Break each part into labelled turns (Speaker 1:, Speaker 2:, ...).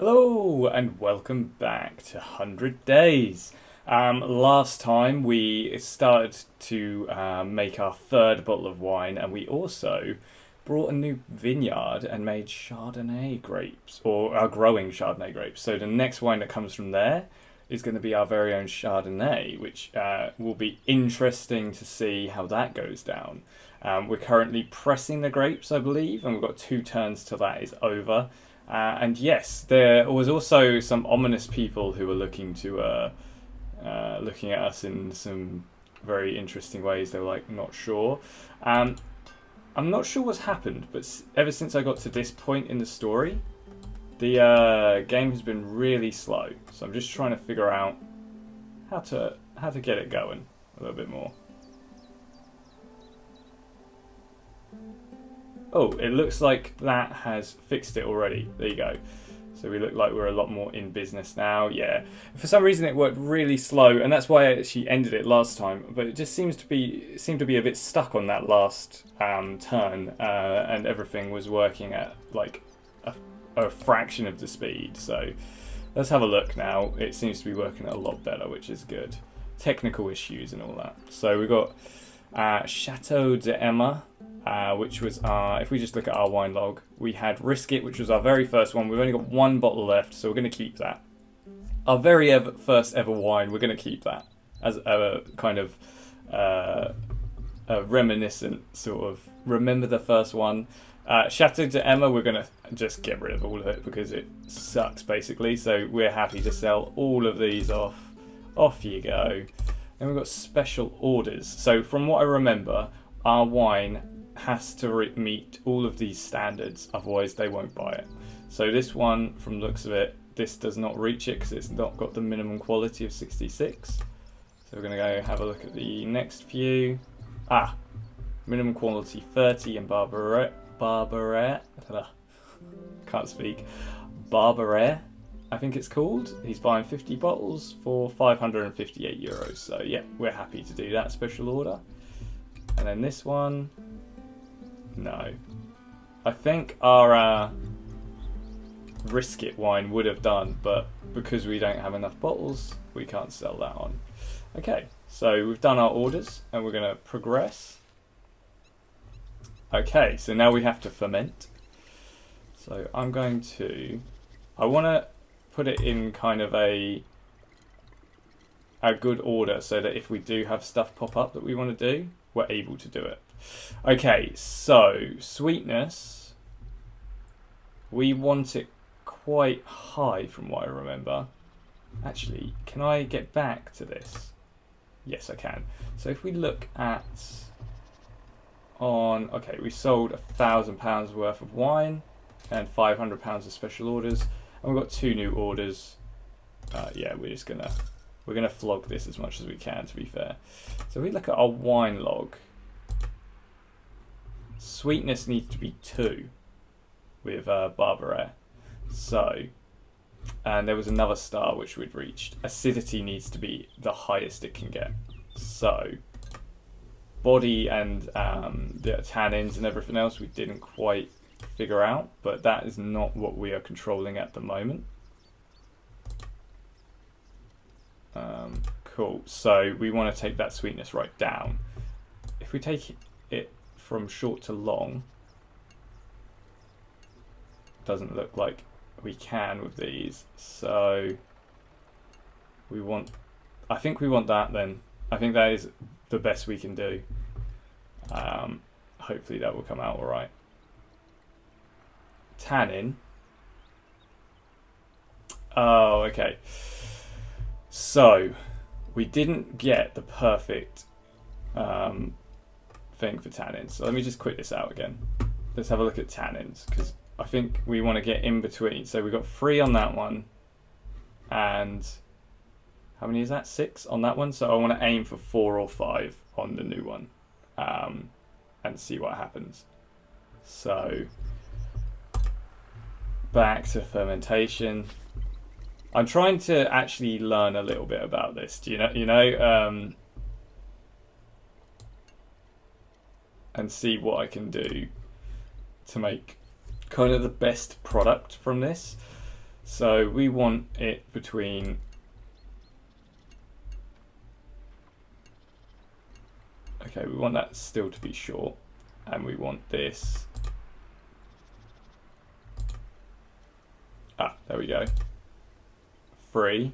Speaker 1: Hello and welcome back to 100 Days. Last time we started to make our third bottle of wine, and we also brought a new vineyard and made Chardonnay grapes, or are growing Chardonnay grapes. So the next wine that comes from there is going to be our very own Chardonnay, which will be interesting to see how that goes down. We're currently pressing the grapes, I believe, and we've got 2 turns till that is over. And yes, there was also some ominous people who were looking at us in some very interesting ways. They were like, not sure. I'm not sure what's happened, but ever since I got to this point in the story, the game has been really slow. So I'm just trying to figure out how to get it going a little bit more. Oh, it looks like that has fixed it already. There you go. So we look like we're a lot more in business now. Yeah. For some reason it worked really slow, and that's why I actually ended it last time. But it just seemed to be a bit stuck on that last turn, and everything was working at like a fraction of the speed. So let's have a look now. It seems to be working a lot better, which is good. Technical issues and all that. So we've got Chateau d'Emma. Which was if we just look at our wine log, we had Risk It, which was our very first one. We've only got 1 bottle left, so we're going to keep that. Our very first ever wine, we're going to keep that as a kind of a reminiscent sort of remember the first one. Chateau d'Emma, we're going to just get rid of all of it because it sucks basically. So we're happy to sell all of these off. Off you go. Then we've got special orders. So from what I remember, our wine has to meet all of these standards, otherwise they won't buy it. So this one, from the looks of it, this does not reach it because it's not got the minimum quality of 66. So we're going to go have a look at the next few. Minimum quality 30 and Barbaret. Can't speak. Barbaret, I think it's called. He's buying 50 bottles for €558. So yeah, we're happy to do that special order. And then this one, no. I think our Risk It wine would have done, but because we don't have enough bottles, we can't sell that on. Okay, so we've done our orders and we're going to progress. Okay, so now we have to ferment. So I want to put it in kind of a good order so that if we do have stuff pop up that we want to do, we're able to do it. Okay, so sweetness, we want it quite high from what I remember. Actually, can I get back to this? Yes, I can. So if we look at okay, we sold £1,000 worth of wine and £500 of special orders, and we've got 2 new orders. Yeah, we're gonna flog this as much as we can, to be fair. So if we look at our wine log, sweetness needs to be 2 with Barbaret. So, and there was another star which we'd reached. Acidity needs to be the highest it can get. So, body and the tannins and everything else we didn't quite figure out, but that is not what we are controlling at the moment. Cool, so we want to take that sweetness right down. If we take it from short to long, doesn't look like we can with these, so I think we want that then. I think that is the best we can do. Hopefully that will come out alright. Tannin. Oh, okay. So, we didn't get the perfect thing for tannins. So let me just quit this out again. Let's have a look at tannins, because I think we want to get in between. So we got 3 on that one, and how many is that? 6 on that one. So I want to aim for 4 or 5 on the new one, and see what happens. So back to fermentation. I'm trying to actually learn a little bit about this. Do you know, and see what I can do to make kind of the best product from this. So we want it between... Okay, we want that still to be short. And we want this... Ah, there we go. 3.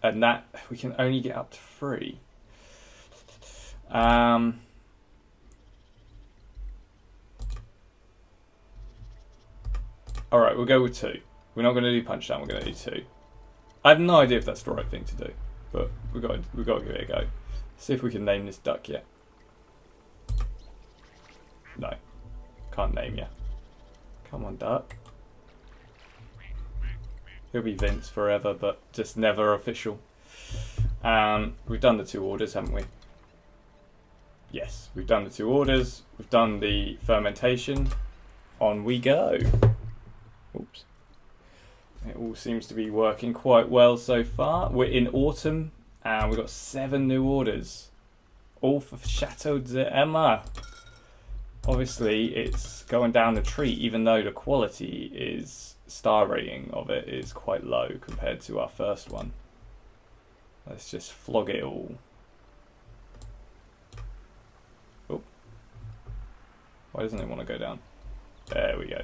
Speaker 1: And that, we can only get up to 3. Alright, we'll go with 2. We're not going to do punch down, we're going to do 2. I have no idea if that's the right thing to do, but we've got to give it a go. See if we can name this duck yet. No, can't name you. Come on, duck. He'll be Vince forever, but just never official. We've done the 2 orders, haven't we? Yes, we've done the 2 orders. We've done the fermentation. On we go. Oops. It all seems to be working quite well so far. We're in autumn, and we've got 7 new orders. All for Chateau d'Emma. Obviously, it's going down the tree, even though the quality is... star rating of it is quite low compared to our first one. Let's just flog it all. Oh. Why doesn't it want to go down? There we go.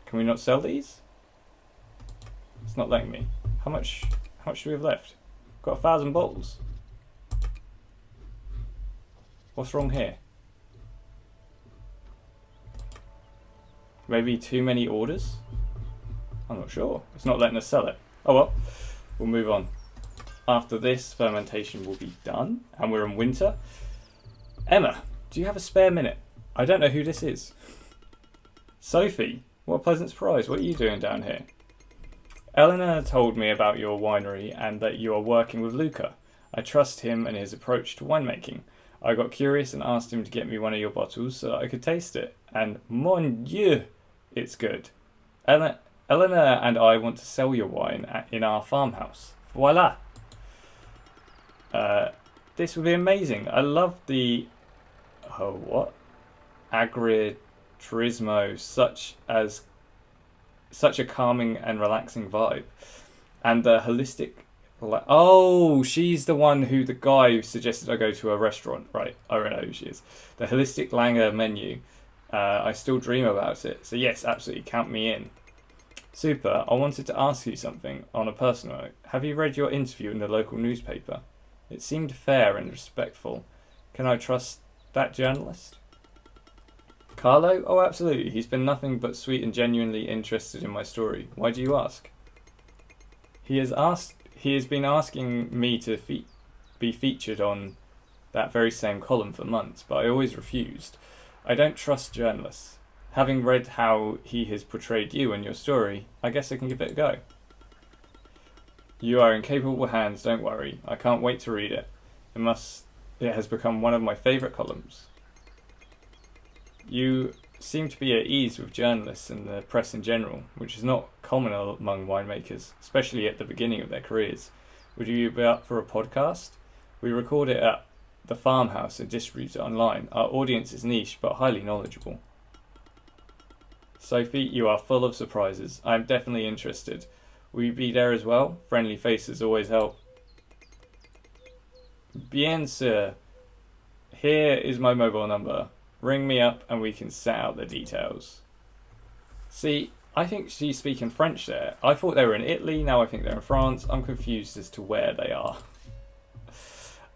Speaker 1: Can we not sell these? It's not letting me. How much do we have left? Got 1,000 bottles. What's wrong here? Maybe too many orders? I'm not sure. It's not letting us sell it. Oh well, we'll move on. After this, fermentation will be done, and we're in winter. Emma, do you have a spare minute? I don't know who this is. Sophie, what a pleasant surprise. What are you doing down here? Eleanor told me about your winery and that you are working with Luca. I trust him and his approach to winemaking. I got curious and asked him to get me one of your bottles so that I could taste it. And mon Dieu, it's good. Eleanor and I want to sell your wine in our farmhouse. Voila. This would be amazing. I love the... Oh, what? Agriturismo, such a calming and relaxing vibe. And the holistic... Oh, she's the one who the guy who suggested I go to a restaurant. Right, I don't know who she is. The holistic Langer menu. I still dream about it. So yes, absolutely, count me in. Super. I wanted to ask you something on a personal note. Have you read your interview in the local newspaper? It seemed fair and respectful. Can I trust that journalist? Carlo? Oh, absolutely. He's been nothing but sweet and genuinely interested in my story. Why do you ask? He has been asking me to be featured on that very same column for months, but I always refused. I don't trust journalists. Having read how he has portrayed you and your story, I guess I can give it a go. You are in capable hands, don't worry. I can't wait to read it. It has become one of my favourite columns. You seem to be at ease with journalists and the press in general, which is not common among winemakers, especially at the beginning of their careers. Would you be up for a podcast? We record it at the farmhouse and distribute it online. Our audience is niche but highly knowledgeable. Sophie, you are full of surprises. I am definitely interested. Will you be there as well? Friendly faces always help. Bien sûr. Here is my mobile number. Ring me up and we can set out the details. See, I think she's speaking French there. I thought they were in Italy, now I think they're in France. I'm confused as to where they are.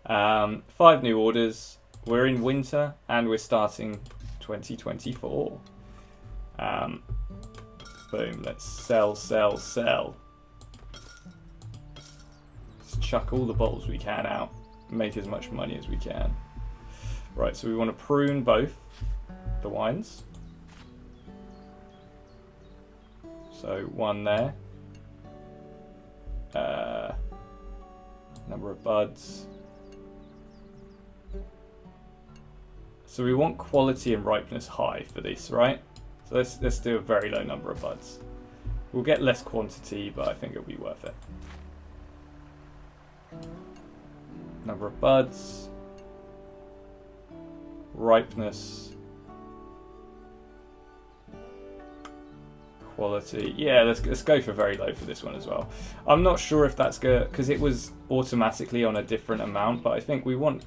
Speaker 1: 5 new orders. We're in winter and we're starting 2024. Boom, let's sell. Let's chuck all the bottles we can out. Make as much money as we can. Right, so we want to prune both the wines. So 1 there. Number of buds. So we want quality and ripeness high for this, right? So let's do a very low number of buds. We'll get less quantity, but I think it'll be worth it. Number of buds. Ripeness. quality. Yeah, let's go for very low for this one as well. I'm not sure if that's good because it was automatically on a different amount, but I think we want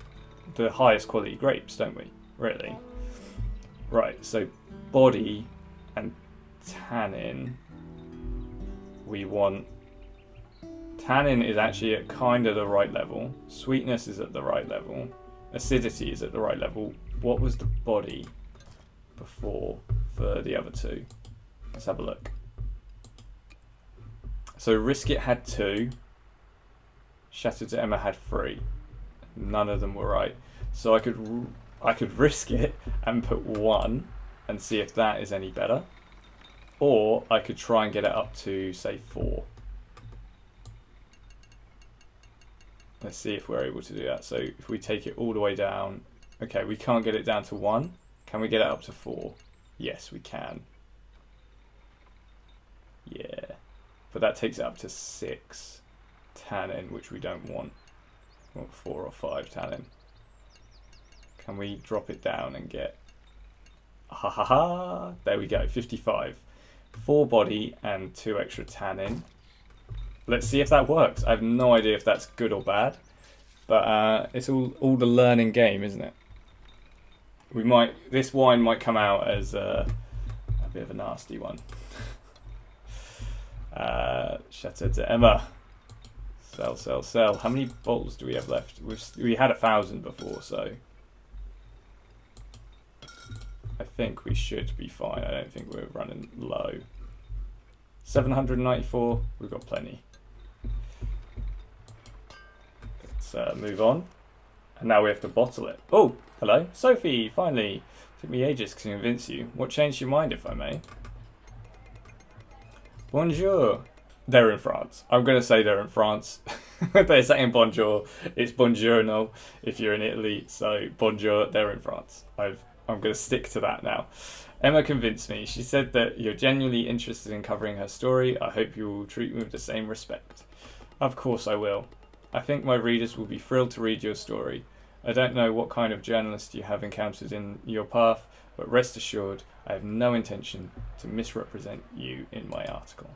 Speaker 1: the highest quality grapes, don't we? Really? Right, so body and tannin. We want... Tannin is actually at kind of the right level. Sweetness is at the right level. Acidity is at the right level. What was the body before for the other two? Let's have a look. So Risk It had 2. Shattered to Emma had 3. None of them were right. So I could risk it and put 1 and see if that is any better. Or I could try and get it up to, say, 4. Let's see if we're able to do that. So if we take it all the way down, okay, we can't get it down to 1. Can we get it up to 4? Yes, we can. Yeah, but that takes it up to 6 tannin, which we don't want. We want 4 or 5 tannin. Can we drop it down and get... Ha ha ha! There we go, 55. 4 body and 2 extra tannin. Let's see if that works. I have no idea if that's good or bad, but it's all the learning game, isn't it? This wine might come out as a bit of a nasty one. Chateau de Emma. Sell. How many bottles do we have left? We had 1,000 before, so I think we should be fine. I don't think we're running low. 794. We've got plenty. Let's move on. And now we have to bottle it. Oh, hello. Sophie, finally. Took me ages to convince you. What changed your mind, if I may? Bonjour. They're in France. I'm going to say they're in France. They're saying bonjour. It's buongiorno if you're in Italy. So bonjour, they're in France. I'm going to stick to that now. Emma convinced me. She said that you're genuinely interested in covering her story. I hope you will treat me with the same respect. Of course I will. I think my readers will be thrilled to read your story. I don't know what kind of journalist you have encountered in your path, but rest assured, I have no intention to misrepresent you in my article.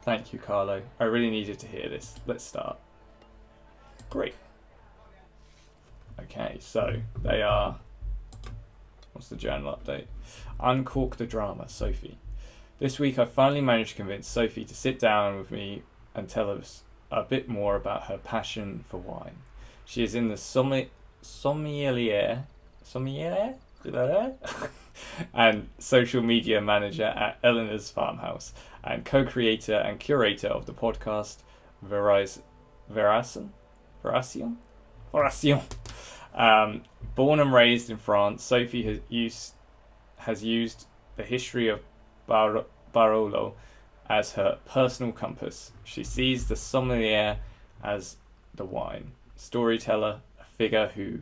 Speaker 1: Thank you, Carlo. I really needed to hear this. Let's start. Great. Okay, so they are... What's the journal update? Uncork the drama, Sophie. This week I finally managed to convince Sophie to sit down with me and tell us a bit more about her passion for wine. She is in the sommelier and social media manager at Eleanor's Farmhouse and co-creator and curator of the podcast Veration. Born and raised in France, Sophie has used the history of Barolo as her personal compass. She sees the sommelier as the wine storyteller, a figure who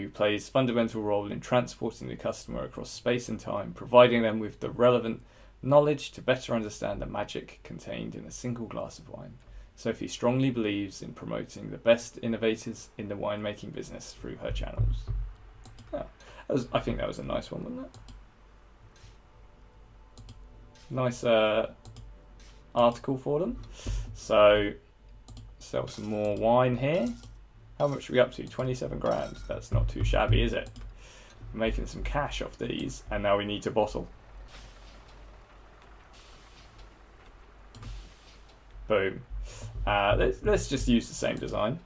Speaker 1: plays fundamental role in transporting the customer across space and time, providing them with the relevant knowledge to better understand the magic contained in a single glass of wine. Sophie strongly believes in promoting the best innovators in the winemaking business through her channels. Oh, I think that was a nice one, wasn't it? Nice article for them. So, sell some more wine here. How much are we up to? 27 grand. That's not too shabby, is it? We're making some cash off these, and now we need to bottle. Boom. Let's just use the same design.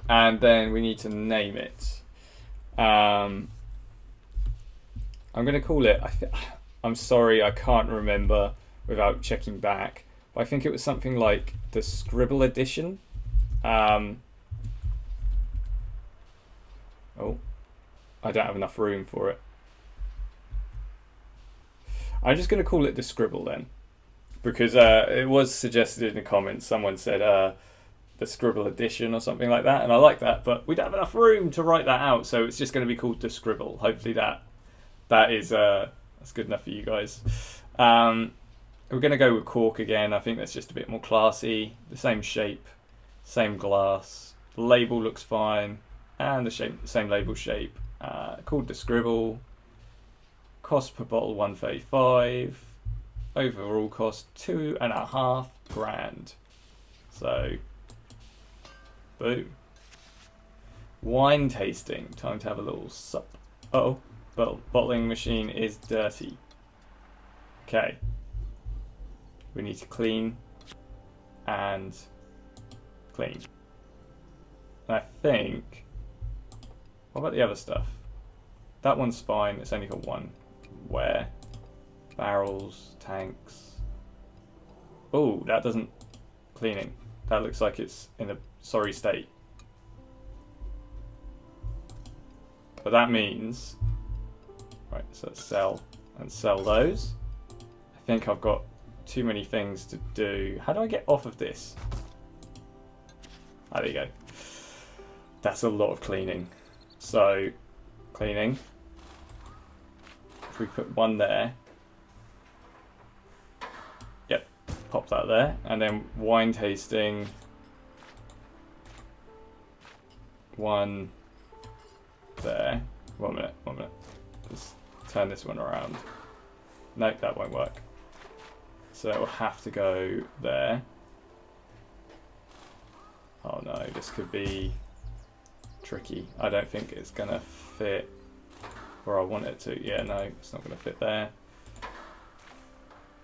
Speaker 1: And then we need to name it. I'm going to call it, I'm sorry, I can't remember without checking back, but I think it was something like the Scribble Edition. Oh, I don't have enough room for it. I'm just going to call it the Scribble then, because it was suggested in the comments. Someone said the Scribble Edition or something like that, and I like that, but we don't have enough room to write that out, so it's just going to be called the Scribble. Hopefully that's good enough for you guys. We're going to go with cork again. I think that's just a bit more classy. The same shape, same glass. The label looks fine, and the same label shape. Called the Scribble. Cost per bottle 135. Overall cost 2.5 grand. So, boom. Wine tasting. Time to have a little sup. Oh, bottling machine is dirty. Okay. We need to clean and clean. And I think. What about the other stuff? That one's fine. It's only got one. Where? Barrels, tanks. Oh, that doesn't. Cleaning. That looks like it's in a sorry state. But that means. Right, so let's sell and sell those. I think I've got too many things to do. How do I get off of this? Ah, there you go. That's a lot of cleaning. So, cleaning. If we put one there. Yep, pop that there. And then wine tasting. One there. 1 minute, 1 minute. Let's turn this one around. Nope, that won't work. So it will have to go there. Oh no, this could be tricky. I don't think it's gonna fit where I want it to. Yeah, no, it's not gonna fit there.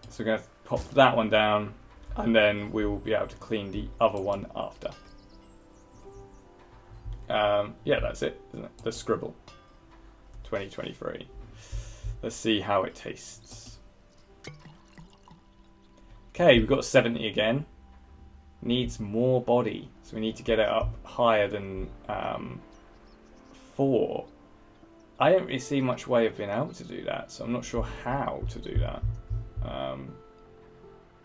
Speaker 1: So we're gonna pop that one down, and then we will be able to clean the other one after. Yeah, that's it, isn't it? The scribble. 2023. Let's see how it tastes. Okay, we've got 70 again. Needs more body, so we need to get it up higher than 4. I don't really see much way of being able to do that, so I'm not sure how to do that.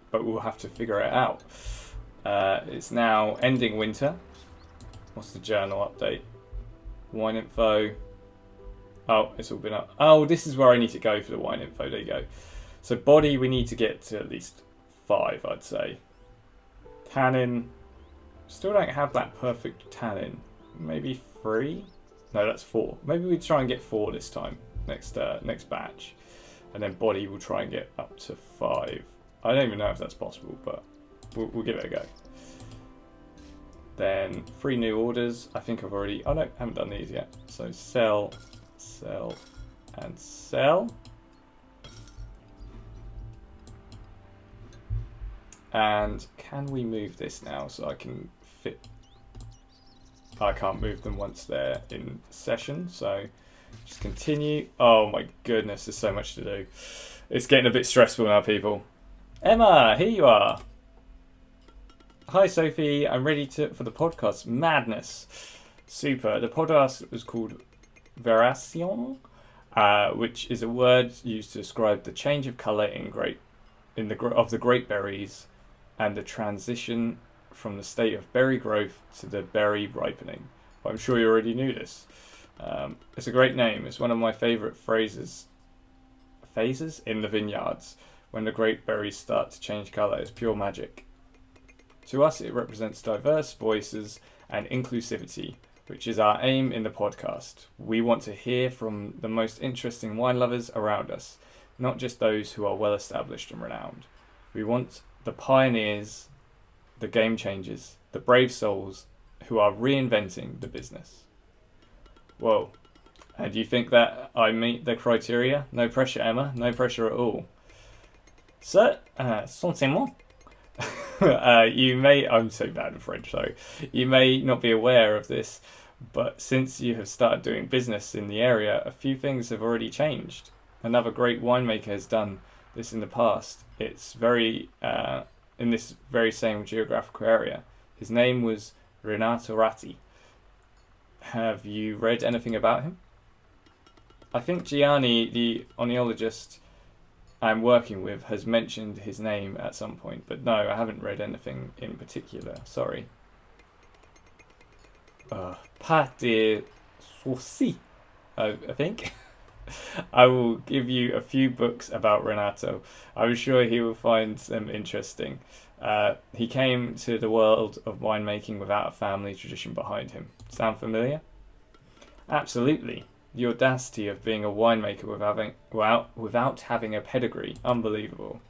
Speaker 1: But we'll have to figure it out. It's now ending winter. What's the journal update? Wine info. Oh, it's all been up. Oh, this is where I need to go for the wine info. There you go. So body, we need to get to at least 5, I'd say. Tannin. Still don't have that perfect tannin. Maybe 3? No, that's 4. Maybe we try and get 4 this time. Next batch. And then body, we'll try and get up to 5. I don't even know if that's possible, but we'll give it a go. Then 3 new orders. I think I've already. Oh no, haven't done these yet. So sell, sell, and sell. And can we move this now so I can fit? I can't move them once they're in session. So just continue. Oh my goodness, there's so much to do. It's getting a bit stressful now, people. Emma, here you are. Hi Sophie, I'm ready for the podcast. Madness. Super. The podcast was called Veration, which is a word used to describe the change of colour of the grape berries and the transition from the state of berry growth to the berry ripening. But I'm sure you already knew this. It's a great name. It's one of my favourite phases in the vineyards. When the grape berries start to change colour, it's pure magic. To us, it represents diverse voices and inclusivity, which is our aim in the podcast. We want to hear from the most interesting wine lovers around us, not just those who are well established and renowned. We want the pioneers, the game changers, the brave souls who are reinventing the business. Whoa. And do you think that I meet the criteria? No pressure, Emma. No pressure at all. So, sentiment. You may, I'm so bad at French, sorry. You may not be aware of this, but since you have started doing business in the area, a few things have already changed. Another great winemaker has done this in the past. It's in this very same geographical area. His name was Renato Ratti. Have you read anything about him? I think Gianni, the oenologist I'm working with, has mentioned his name at some point, but no, I haven't read anything in particular. Sorry. Pas de souci, I think. I will give you a few books about Renato. I'm sure he will find them interesting. He came to the world of winemaking without a family tradition behind him. Sound familiar? Absolutely. The audacity of being a winemaker without having a pedigree. Unbelievable.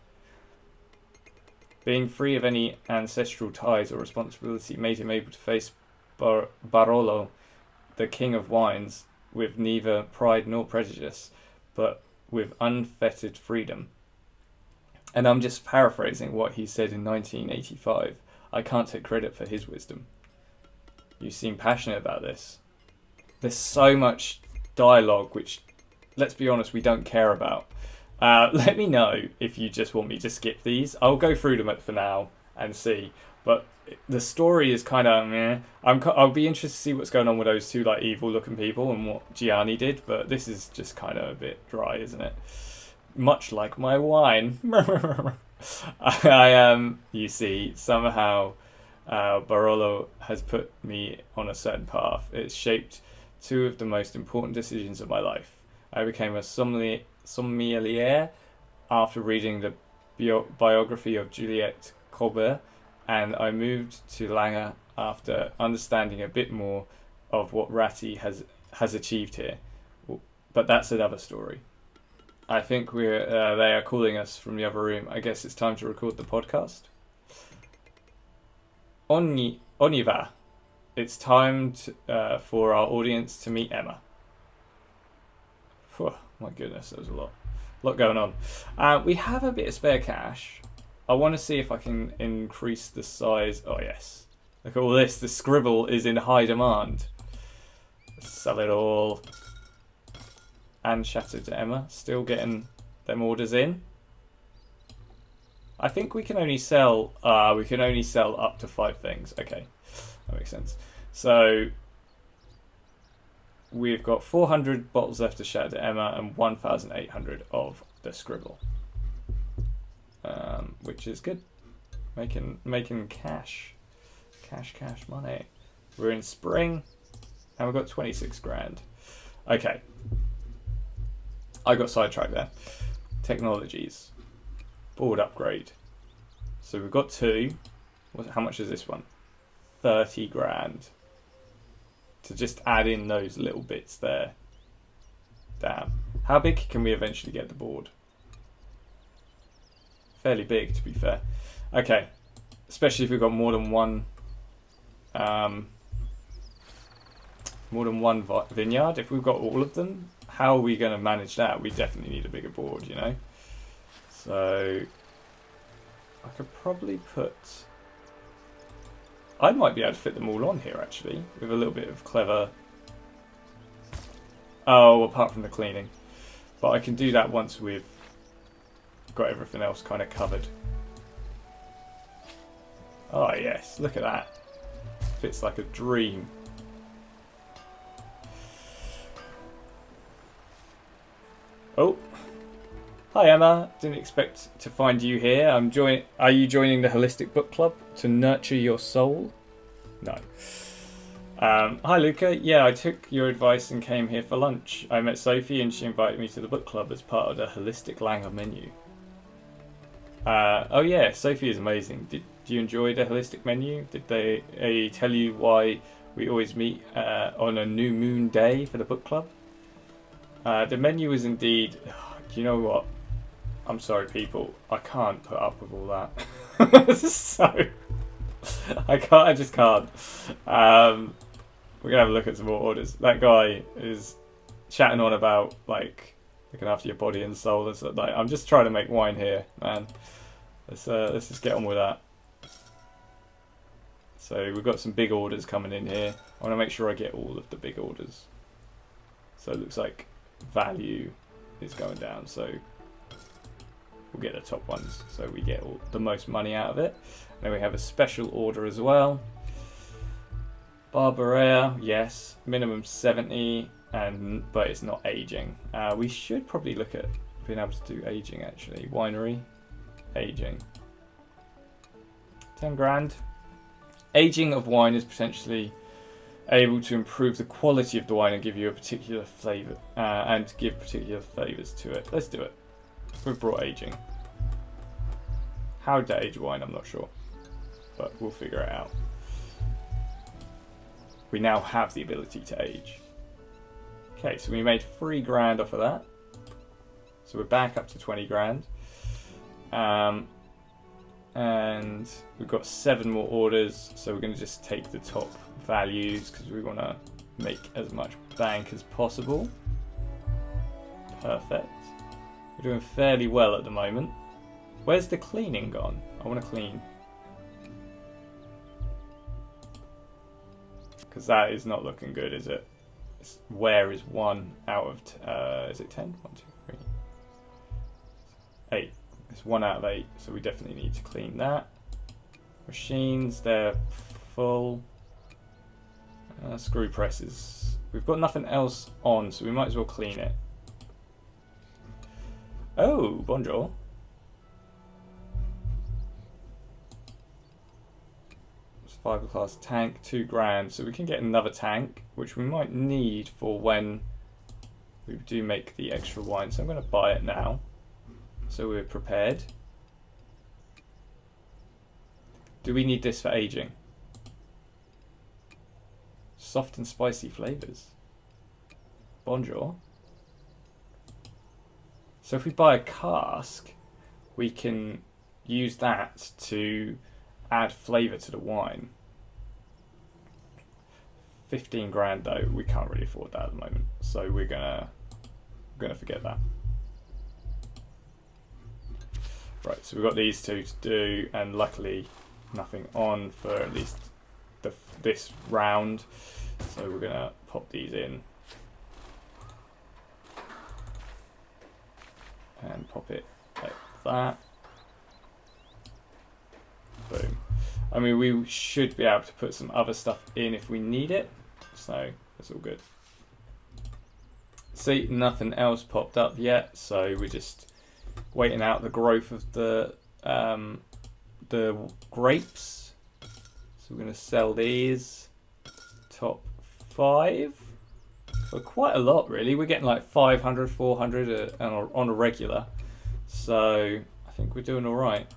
Speaker 1: Being free of any ancestral ties or responsibility made him able to face Barolo, the king of wines, with neither pride nor prejudice, but with unfettered freedom. And I'm just paraphrasing what he said in 1985. I can't take credit for his wisdom. You seem passionate about this. There's so much dialogue which, let's be honest, we don't care about. Let me know if you just want me to skip these. I'll go through them for now and see. But the story is kind of meh. I'll be interested to see what's going on with those two like evil-looking people and what Gianni did. But this is just kind of a bit dry, isn't it? Much like my wine. You see, somehow Barolo has put me on a certain path. It's shaped two of the most important decisions of my life. I became a sommelier after reading the biography of Juliette Colbert, and I moved to Langer after understanding a bit more of what Ratti has achieved here. But that's another story. I think they are calling us from the other room. I guess it's time to record the podcast. On y va. It's time for our audience to meet Emma. Whew, my goodness, there was a lot going on. We have a bit of spare cash. I want to see if I can increase the size. Oh yes, look at all this. The scribble is in high demand. Sell it all. And shattered to Emma. Still getting them orders in. I think we can only sell. Up to 5 things. Okay, that makes sense. So we've got 400 bottles left to shatter to Emma and 1,800 of the scribble, which is good. Making cash money. We're in spring, and we've got 26 grand. Okay. I got sidetracked there. Technologies. Board upgrade. So we've got 2. How much is this one? 30 grand. To just add in those little bits there. Damn. How big can we eventually get the board? Fairly big, to be fair. Okay. Especially if we've got more than one vineyard. If we've got all of them, how are we going to manage that? We definitely need a bigger board, you know. So I could probably put. I might be able to fit them all on here actually, with a little bit of clever. Oh, apart from the cleaning, but I can do that once we've got everything else kind of covered. Oh yes, look at that. Fits like a dream. Oh, hi Emma. Didn't expect to find you here. Are you joining the Holistic Book Club to nurture your soul? No. Hi Luca. Yeah, I took your advice and came here for lunch. I met Sophie and she invited me to the book club as part of the Holistic Langer menu. Oh yeah, Sophie is amazing. Did you enjoy the Holistic menu? Did they tell you why we always meet on a new moon day for the book club? The menu is indeed. Do you know what? I'm sorry, people. I can't put up with all that. So I can't. I just can't. We're gonna have a look at some more orders. That guy is chatting on about like looking after your body and soul. And stuff. Like, I'm just trying to make wine here, man. Let's just get on with that. So we've got some big orders coming in here. I want to make sure I get all of the big orders. So it looks like value is going down, so we'll get the top ones so we get the most money out of it. And then we have a special order as well. Barbarea, yes, minimum 70, but it's not aging. We should probably look at being able to do aging actually. Winery, aging. 10 grand. Aging of wine is potentially able to improve the quality of the wine and give you a particular flavour and give particular flavours to it. Let's do it. We've brought aging. How to age wine, I'm not sure, but we'll figure it out. We now have the ability to age. Okay, so we made 3 grand off of that. So we're back up to 20 grand. And we've got 7 more orders, so we're going to just take the top values because we want to make as much bank as possible. Perfect. We're doing fairly well at the moment. Where's the cleaning gone? I want to clean. Because that is not looking good, is it? Where is 1 out of, is it 10? 1, 2, 3. 8. It's 1 out of 8, so we definitely need to clean that. Machines, they're full. Screw presses. We've got nothing else on, so we might as well clean it. Oh, bonjour. It's 5-class tank, 2 grand, so we can get another tank, which we might need for when we do make the extra wine. So I'm going to buy it now. So we're prepared. Do we need this for aging? Soft and spicy flavors. Bonjour. So if we buy a cask, we can use that to add flavor to the wine. 15 grand though, we can't really afford that at the moment. So we're gonna forget that. Right, so we've got these 2 to do, and luckily nothing on for at least this round. So we're gonna pop these in and pop it like that. Boom. I mean, we should be able to put some other stuff in if we need it, so that's all good. See, nothing else popped up yet, so we're just waiting out the growth of the grapes. So we're going to sell these top 5 for quite a lot, really. We're getting like 500, 400 on a regular, so I think we're doing all right.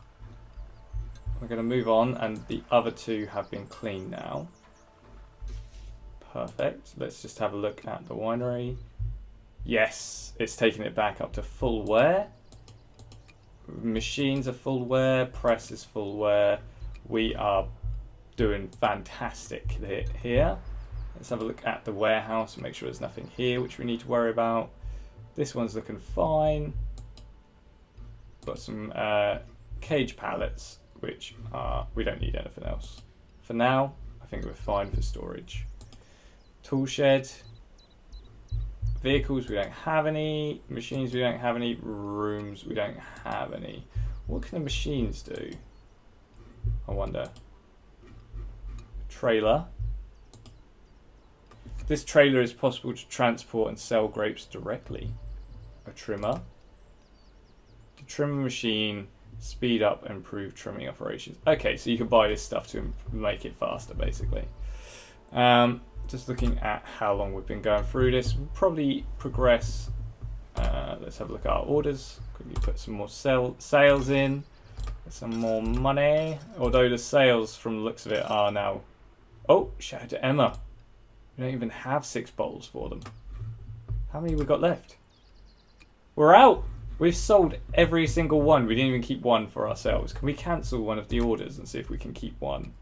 Speaker 1: We're going to move on, and the other 2 have been cleaned now. Perfect. Let's just have a look at the winery. Yes, it's taking it back up to full wear. Machines are full wear, press is full wear. We are doing fantastic here. Let's have a look at the warehouse and make sure there's nothing here which we need to worry about. This one's looking fine. Got some cage pallets, which we don't need anything else. For now, I think we're fine for storage. Tool shed. Vehicles, we don't have any. Machines, we don't have any. Rooms, we don't have any. What can the machines do? I wonder. Trailer. This trailer is possible to transport and sell grapes directly. A trimmer. The trimmer machine, speed up and improve trimming operations. Okay, so you can buy this stuff to make it faster, basically. Just looking at how long we've been going through this, we'll probably progress. Let's have a look at our orders. Quickly put some more sales in, get some more money. Although the sales, from the looks of it, are now. Oh, shout out to Emma. We don't even have 6 bottles for them. How many we got left? We're out. We've sold every single one. We didn't even keep one for ourselves. Can we cancel one of the orders and see if we can keep one?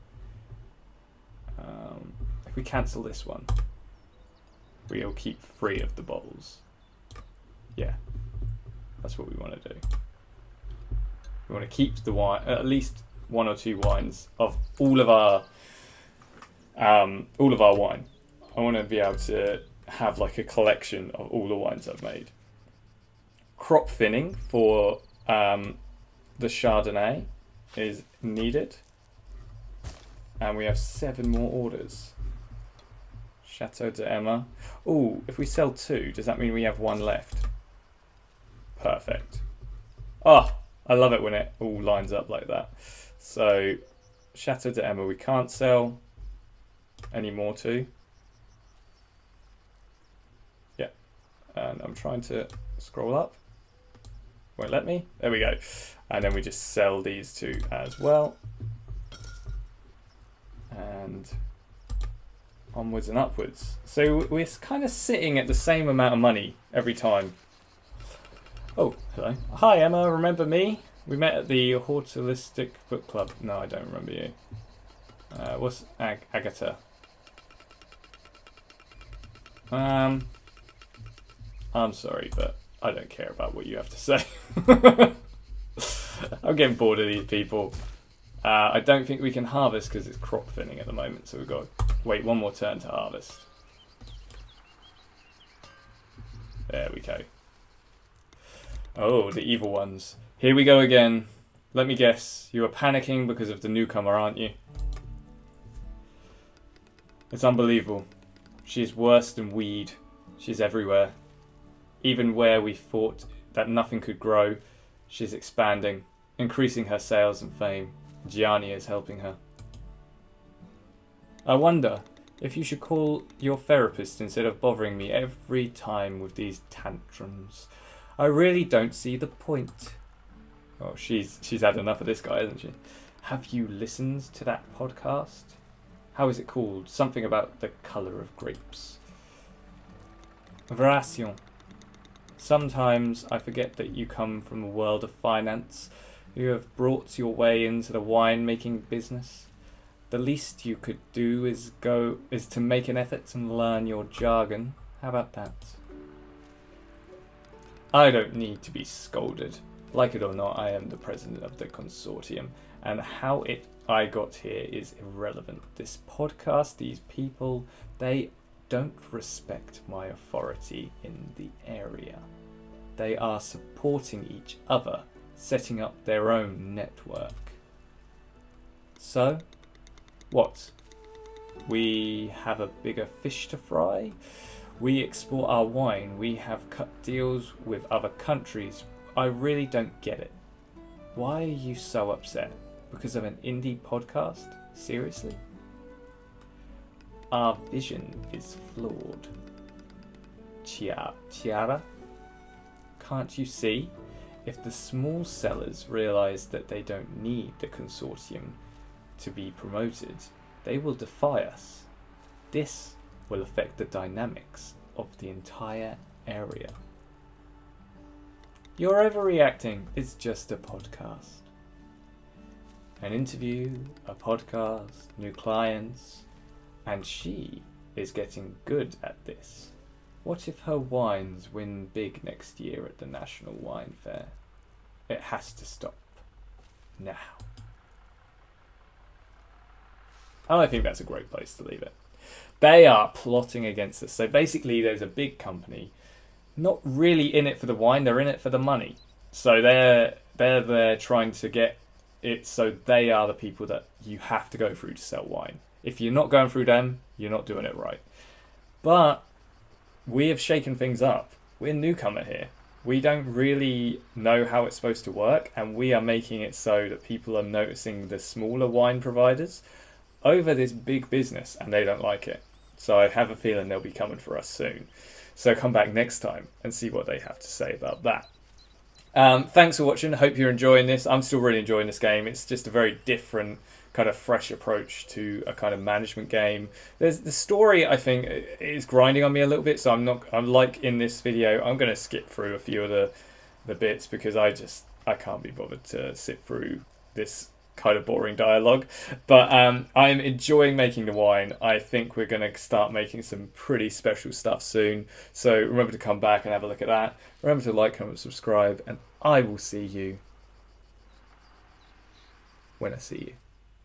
Speaker 1: If we cancel this one, we'll keep 3 of the bottles. Yeah, that's what we want to do. We want to keep the wine, at least 1 or 2 wines of all of our wine. I want to be able to have like a collection of all the wines I've made. Crop thinning for the Chardonnay is needed. And we have 7 more orders. Chateau de Emma. Oh, if we sell 2, does that mean we have 1 left? Perfect. Oh, I love it when it all lines up like that. So, Chateau de Emma we can't sell any more to. Yeah. And I'm trying to scroll up. Won't let me. There we go. And then we just sell these 2 as well. And onwards and upwards. So we're kind of sitting at the same amount of money every time. Oh, hello. Hi, Emma. Remember me? We met at the Hortilistic Book Club. No, I don't remember you. What's Agatha? I'm sorry, but I don't care about what you have to say. I'm getting bored of these people. I don't think we can harvest because it's crop thinning at the moment, so we've got to wait one more turn to harvest. There we go. Oh, the evil ones. Here we go again. Let me guess, you are panicking because of the newcomer, aren't you? It's unbelievable. She is worse than weed. She's everywhere. Even where we thought that nothing could grow, she's expanding, increasing her sales and fame. Gianni is helping her. I wonder if you should call your therapist instead of bothering me every time with these tantrums. I really don't see the point. Oh, she's had enough of this guy, hasn't she? Have you listened to that podcast? How is it called? Something about the colour of grapes. Vration. Sometimes I forget that you come from the world of finance. You have brought your way into the wine-making business. The least you could do is to make an effort and learn your jargon. How about that? I don't need to be scolded. Like it or not, I am the president of the consortium, and how I got here is irrelevant. This podcast, these people, they don't respect my authority in the area. They are supporting each other, setting up their own network. So, what? We have a bigger fish to fry? We export our wine. We have cut deals with other countries. I really don't get it. Why are you so upset? Because of an indie podcast? Seriously? Our vision is flawed. Chiara? Can't you see? If the small sellers realise that they don't need the consortium to be promoted, they will defy us. This will affect the dynamics of the entire area. You're overreacting. It's just a podcast. An interview, a podcast, new clients, and she is getting good at this. What if her wines win big next year at the National Wine Fair? It has to stop. Now. And I think that's a great place to leave it. They are plotting against us. So basically there's a big company not really in it for the wine, they're in it for the money. So they're there trying to get it so they are the people that you have to go through to sell wine. If you're not going through them, you're not doing it right. But we have shaken things up. We're a newcomer here. We don't really know how it's supposed to work, and we are making it so that people are noticing the smaller wine providers over this big business, and they don't like it. So I have a feeling they'll be coming for us soon. So come back next time and see what they have to say about that. Thanks for watching. Hope you're enjoying this. I'm still really enjoying this game. It's just a very different kind of fresh approach to a kind of management game. There's the story, I think, is grinding on me a little bit. So I'm like in this video, I'm going to skip through a few of the bits because I can't be bothered to sit through this kind of boring dialogue. But I'm enjoying making the wine. I think we're going to start making some pretty special stuff soon. So remember to come back and have a look at that. Remember to like, comment, subscribe, and I will see you when I see you.